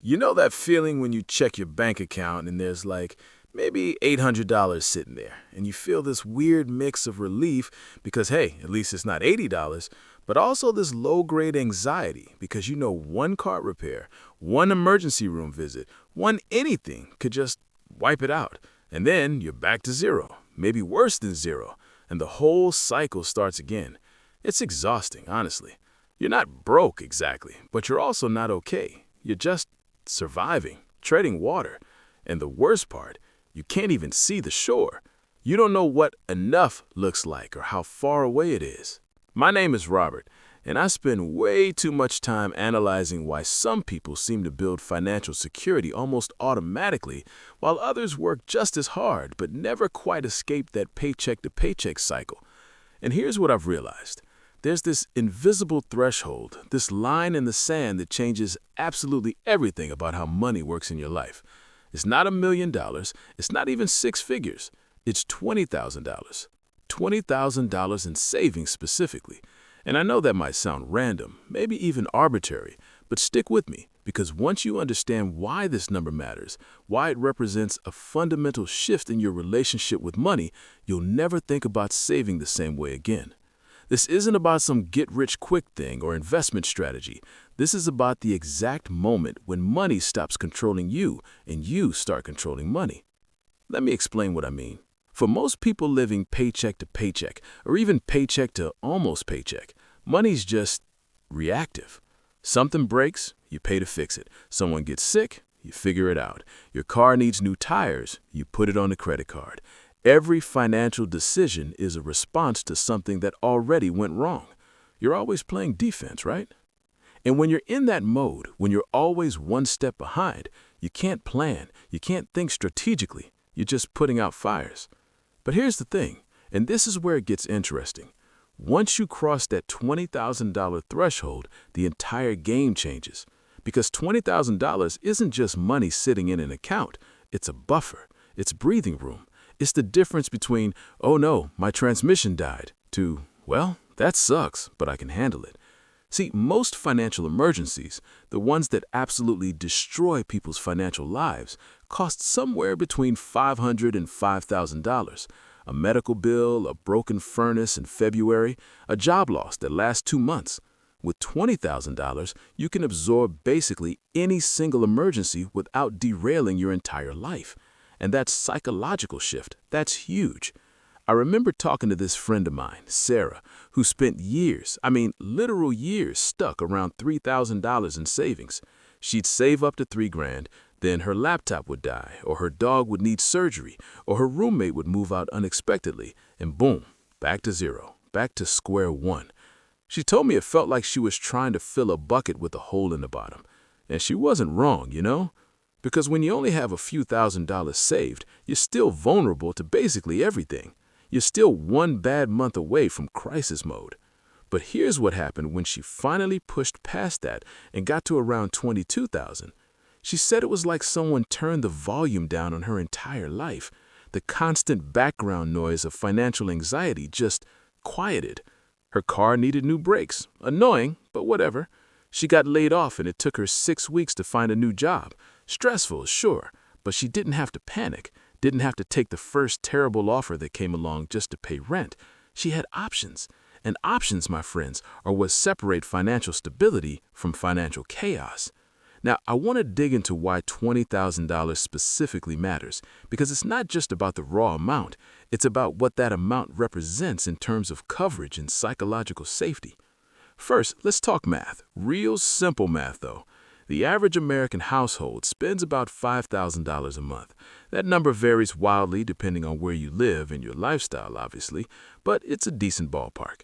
You know that feeling when you check your bank account and there's like maybe $800 sitting there, and you feel this weird mix of relief because, hey, at least it's not $80, but also this low-grade anxiety because you know one car repair, one emergency room visit, one anything could just wipe it out. And then you're back to zero, maybe worse than zero, and the whole cycle starts again. It's exhausting, honestly. You're not broke exactly, but you're also not okay. You're just surviving, treading water. And the worst part, you can't even see the shore. You don't know what enough looks like or how far away it is. My name is Robert, and I spend way too much time analyzing why some people seem to build financial security almost automatically, while others work just as hard but never quite escape that paycheck-to-paycheck cycle. And here's what I've realized. There's this invisible threshold, this line in the sand that changes absolutely everything about how money works in your life. It's not $1 million, it's not even six figures, it's $20,000. $20,000 in savings specifically. And I know that might sound random, maybe even arbitrary, but stick with me, because once you understand why this number matters, why it represents a fundamental shift in your relationship with money, you'll never think about saving the same way again. This isn't about some get-rich-quick thing or investment strategy. This is about the exact moment when money stops controlling you and you start controlling money. Let me explain what I mean. For most people living paycheck to paycheck, or even paycheck to almost paycheck, money's just reactive. Something breaks, you pay to fix it. Someone gets sick, you figure it out. Your car needs new tires, you put it on a credit card. Every financial decision is a response to something that already went wrong. You're always playing defense, right? And when you're in that mode, when you're always one step behind, you can't plan, you can't think strategically, you're just putting out fires. But here's the thing, and this is where it gets interesting. Once you cross that $20,000 threshold, the entire game changes. Because $20,000 isn't just money sitting in an account, it's a buffer, it's breathing room. It's the difference between, oh no, my transmission died, to, well, that sucks, but I can handle it. See, most financial emergencies, the ones that absolutely destroy people's financial lives, cost somewhere between $500 and $5,000. A medical bill, a broken furnace in February, a job loss that lasts 2 months. With $20,000, you can absorb basically any single emergency without derailing your entire life. And that psychological shift, that's huge. I remember talking to this friend of mine, Sarah, who spent years, literal years, stuck around $3,000 in savings. She'd save up to $3,000, then her laptop would die, or her dog would need surgery, or her roommate would move out unexpectedly, and boom, back to zero, back to square one. She told me it felt like she was trying to fill a bucket with a hole in the bottom. And she wasn't wrong, you know? Because when you only have a few $1,000s saved, you're still vulnerable to basically everything. You're still one bad month away from crisis mode. But here's what happened when she finally pushed past that and got to around $22,000. She said it was like someone turned the volume down on her entire life. The constant background noise of financial anxiety just quieted. Her car needed new brakes. Annoying, but whatever. She got laid off and it took her 6 weeks to find a new job. Stressful, sure, but she didn't have to panic, didn't have to take the first terrible offer that came along just to pay rent. She had options. And options, my friends, are what separate financial stability from financial chaos. Now, I want to dig into why $20,000 specifically matters, because it's not just about the raw amount, it's about what that amount represents in terms of coverage and psychological safety. First, let's talk math. Real simple math, though. The average American household spends about $5,000 a month. That number varies wildly depending on where you live and your lifestyle, obviously, but it's a decent ballpark.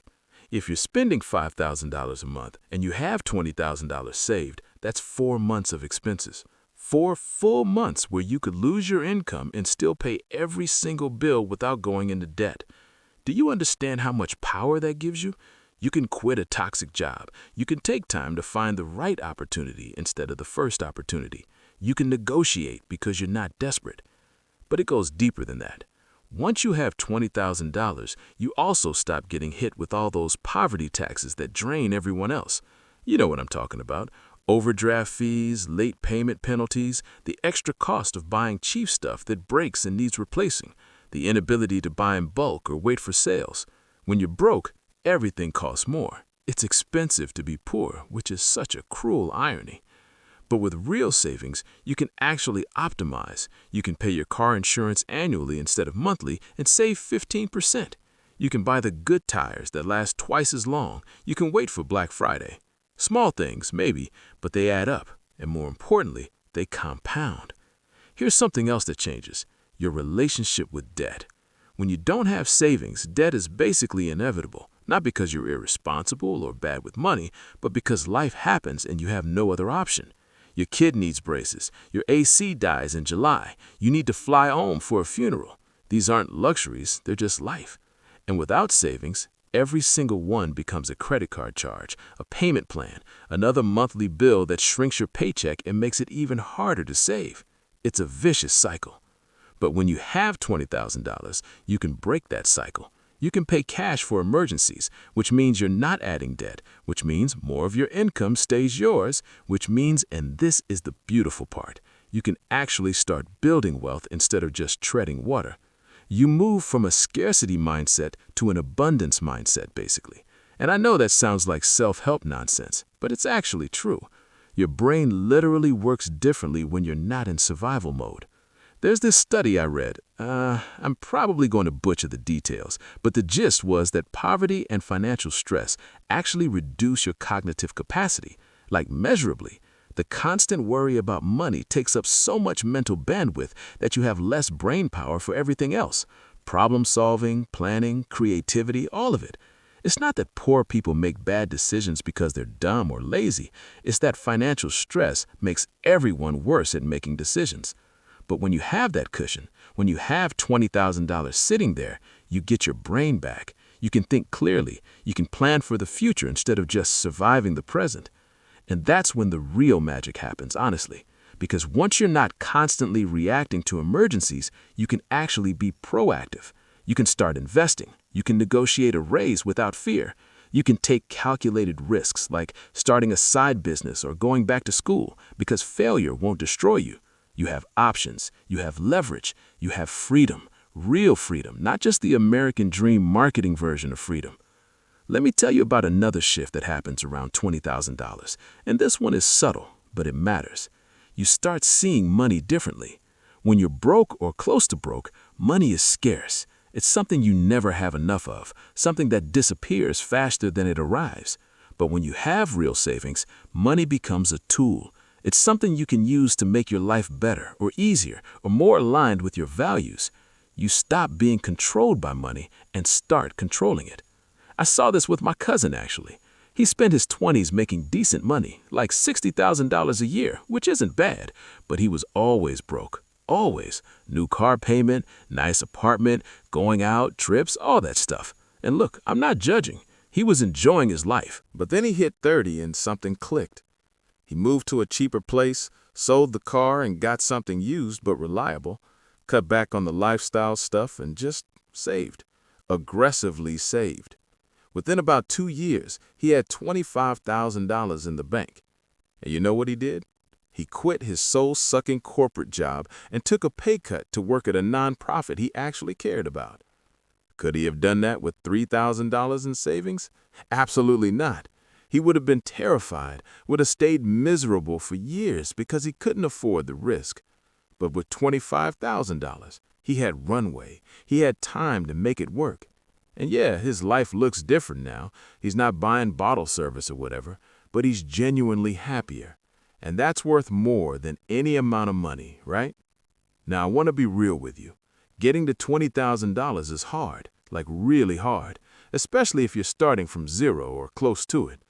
If you're spending $5,000 a month and you have $20,000 saved, that's 4 months of expenses. 4 full months where you could lose your income and still pay every single bill without going into debt. Do you understand how much power that gives you? You can quit a toxic job. You can take time to find the right opportunity instead of the first opportunity. You can negotiate because you're not desperate. But it goes deeper than that. Once you have $20,000, you also stop getting hit with all those poverty taxes that drain everyone else. You know what I'm talking about. Overdraft fees, late payment penalties, the extra cost of buying cheap stuff that breaks and needs replacing, the inability to buy in bulk or wait for sales. When you're broke, everything costs more. It's expensive to be poor, which is such a cruel irony. But with real savings, you can actually optimize. You can pay your car insurance annually instead of monthly and save 15%. You can buy the good tires that last twice as long. You can wait for Black Friday. Small things, maybe, but they add up. And more importantly, they compound. Here's something else that changes: your relationship with debt. When you don't have savings, debt is basically inevitable, not because you're irresponsible or bad with money, but because life happens and you have no other option. Your kid needs braces. Your AC dies in July. You need to fly home for a funeral. These aren't luxuries, they're just life. And without savings, every single one becomes a credit card charge, a payment plan, another monthly bill that shrinks your paycheck and makes it even harder to save. It's a vicious cycle. But when you have $20,000, you can break that cycle. You can pay cash for emergencies, which means you're not adding debt, which means more of your income stays yours, which means, and this is the beautiful part, you can actually start building wealth instead of just treading water. You move from a scarcity mindset to an abundance mindset, basically. And I know that sounds like self-help nonsense, but it's actually true. Your brain literally works differently when you're not in survival mode. There's this study I read. I'm probably going to butcher the details, but the gist was that poverty and financial stress actually reduce your cognitive capacity, like measurably. The constant worry about money takes up so much mental bandwidth that you have less brain power for everything else. Problem solving, planning, creativity, all of it. It's not that poor people make bad decisions because they're dumb or lazy. It's that financial stress makes everyone worse at making decisions. But when you have that cushion, when you have $20,000 sitting there, you get your brain back. You can think clearly. You can plan for the future instead of just surviving the present. And that's when the real magic happens, honestly. Because once you're not constantly reacting to emergencies, you can actually be proactive. You can start investing. You can negotiate a raise without fear. You can take calculated risks like starting a side business or going back to school because failure won't destroy you. You have options, you have leverage, you have freedom, real freedom, not just the American dream marketing version of freedom. Let me tell you about another shift that happens around $20,000, and this one is subtle, but it matters. You start seeing money differently. When you're broke or close to broke, money is scarce. It's something you never have enough of, something that disappears faster than it arrives. But when you have real savings, money becomes a tool. It's something you can use to make your life better or easier or more aligned with your values. You stop being controlled by money and start controlling it. I saw this with my cousin, actually. He spent his 20s making decent money, like $60,000 a year, which isn't bad, but he was always broke. Always. New car payment, nice apartment, going out, trips, all that stuff. And look, I'm not judging. He was enjoying his life. But then he hit 30 and something clicked. He moved to a cheaper place, sold the car and got something used but reliable, cut back on the lifestyle stuff and just saved. Aggressively saved. Within about 2 years, he had $25,000 in the bank. And you know what he did? He quit his soul-sucking corporate job and took a pay cut to work at a nonprofit he actually cared about. Could he have done that with $3,000 in savings? Absolutely not. He would have been terrified, would have stayed miserable for years because he couldn't afford the risk. But with $25,000, he had runway. He had time to make it work. And yeah, his life looks different now. He's not buying bottle service or whatever, but he's genuinely happier. And that's worth more than any amount of money, right? Now, I want to be real with you. Getting to $20,000 is hard, like really hard, especially if you're starting from zero or close to it.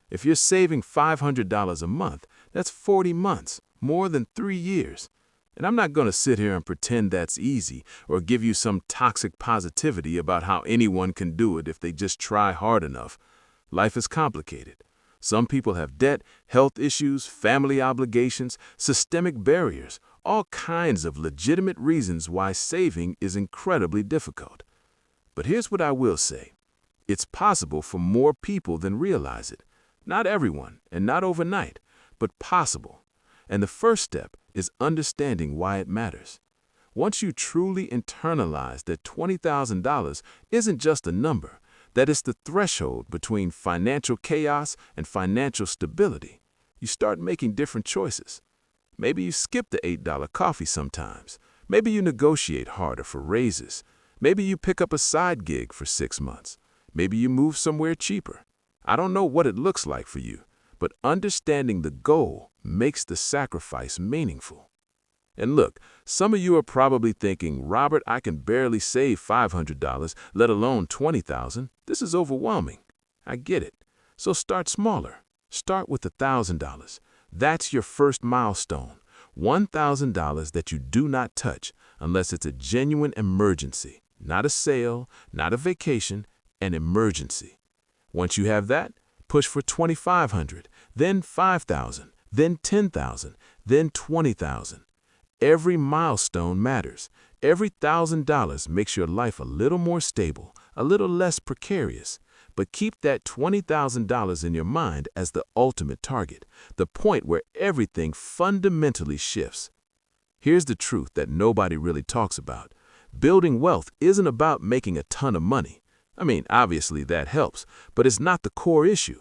If you're saving $500 a month, that's 40 months, more than 3 years. And I'm not going to sit here and pretend that's easy or give you some toxic positivity about how anyone can do it if they just try hard enough. Life is complicated. Some people have debt, health issues, family obligations, systemic barriers, all kinds of legitimate reasons why saving is incredibly difficult. But here's what I will say. It's possible for more people than realize it. Not everyone, and not overnight, but possible. And the first step is understanding why it matters. Once you truly internalize that $20,000 isn't just a number, that it's the threshold between financial chaos and financial stability, you start making different choices. Maybe you skip the $8 coffee sometimes. Maybe you negotiate harder for raises. Maybe you pick up a side gig for 6 months. Maybe you move somewhere cheaper. I don't know what it looks like for you, but understanding the goal makes the sacrifice meaningful. And look, some of you are probably thinking, Robert, I can barely save $500, let alone $20,000. This is overwhelming. I get it. So start smaller. Start with $1,000. That's your first milestone. $1,000 that you do not touch unless it's a genuine emergency. Not a sale, not a vacation, an emergency. Once you have that, push for $2,500, then $5,000, then $10,000, then $20,000. Every milestone matters. Every $1,000 makes your life a little more stable, a little less precarious. But keep that $20,000 in your mind as the ultimate target, the point where everything fundamentally shifts. Here's the truth that nobody really talks about. Building wealth isn't about making a ton of money. I mean, obviously that helps, but it's not the core issue.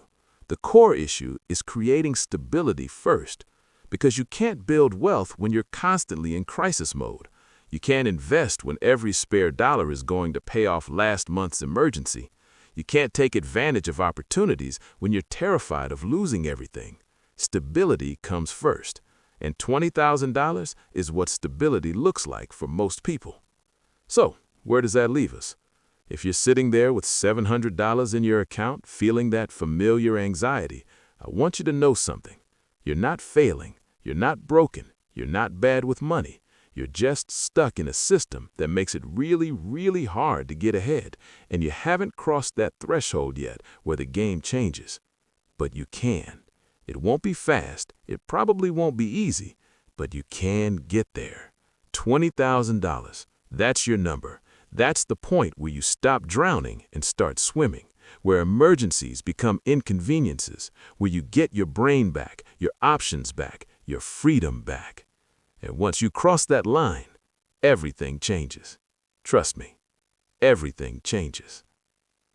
The core issue is creating stability first, because you can't build wealth when you're constantly in crisis mode. You can't invest when every spare dollar is going to pay off last month's emergency. You can't take advantage of opportunities when you're terrified of losing everything. Stability comes first, and $20,000 is what stability looks like for most people. So, where does that leave us? If you're sitting there with $700 in your account, feeling that familiar anxiety, I want you to know something. You're not failing. You're not broken. You're not bad with money. You're just stuck in a system that makes it really, really hard to get ahead, and you haven't crossed that threshold yet where the game changes. But you can. It won't be fast. It probably won't be easy, but you can get there. $20,000. That's your number. That's the point where you stop drowning and start swimming, where emergencies become inconveniences, where you get your brain back, your options back, your freedom back. And once you cross that line, everything changes. Trust me, everything changes.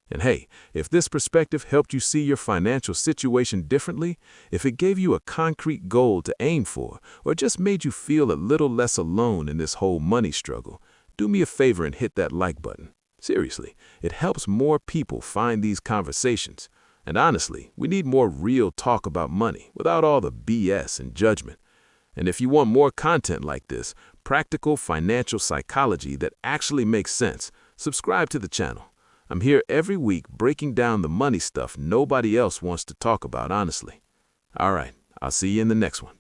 And hey, if this perspective helped you see your financial situation differently, if it gave you a concrete goal to aim for, or just made you feel a little less alone in this whole money struggle, do me a favor and hit that like button. Seriously, it helps more people find these conversations. And honestly, we need more real talk about money without all the BS and judgment. And if you want more content like this, practical financial psychology that actually makes sense, subscribe to the channel. I'm here every week breaking down the money stuff nobody else wants to talk about honestly. All right, I'll see you in the next one.